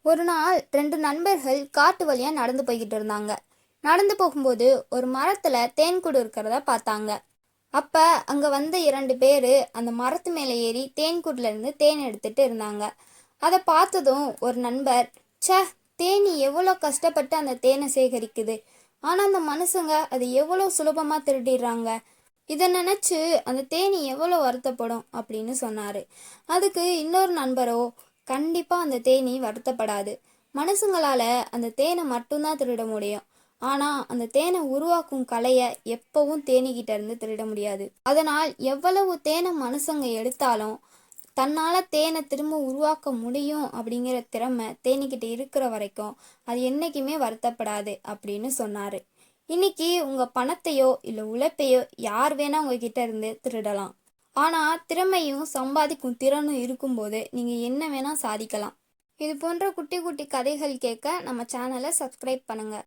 ஒரு நாள் 2 நண்பர்கள் காட்டு வழியா நடந்து போய்கிட்டு இருந்தாங்க. நடந்து போகும்போது ஒரு மரத்துல தேன்கூடு இருக்கிறத பார்த்தாங்க. அப்ப அங்க வந்த 2 பேரு அந்த மரத்து மேலே ஏறி தேன்கூட்ல இருந்து தேன் எடுத்துட்டு இருந்தாங்க. அதை பார்த்ததும் ஒரு நண்பர், ச்சே, தேனி எவ்வளோ கஷ்டப்பட்டு அந்த தேனை சேகரிக்குது. ஆனா அந்த மனுஷங்க அது எவ்வளோ சுலபமா திருடிடுறாங்க. இதை நினைச்சு அந்த தேனி எவ்வளோ வருத்தப்படும் அப்படின்னு சொன்னாரு. அதுக்கு இன்னொரு நண்பரோ, கண்டிப்பா அந்த தேனி வருத்தப்படாது. மனுஷங்களால அந்த தேனை மட்டும்தான் திருட முடியும். ஆனா அந்த தேனை உருவாக்கும் கலையை எப்பவும் தேனீகிட்ட இருந்து திருட முடியாது. அதனால் எவ்வளவு தேனை மனுஷங்க எடுத்தாலும் தன்னால தேனை திரும்ப உருவாக்க முடியும் அப்படிங்கிற திறமை தேனீகிட்ட இருக்கிற வரைக்கும் அது என்னைக்குமே வருத்தப்படாது அப்படின்னு சொன்னாரு. இன்னைக்கு உங்க பணத்தையோ இல்ல உழைப்பையோ யார் வேணா உங்ககிட்ட இருந்து திருடலாம். ஆனா திறமையும் சம்பாதிக்கும் திறனும் இருக்கும்போது நீங்க என்ன வேணா சாதிக்கலாம். இது போன்ற குட்டி குட்டி கதைகள் கேட்க நம்ம சேனலை சப்ஸ்கிரைப் பண்ணுங்க.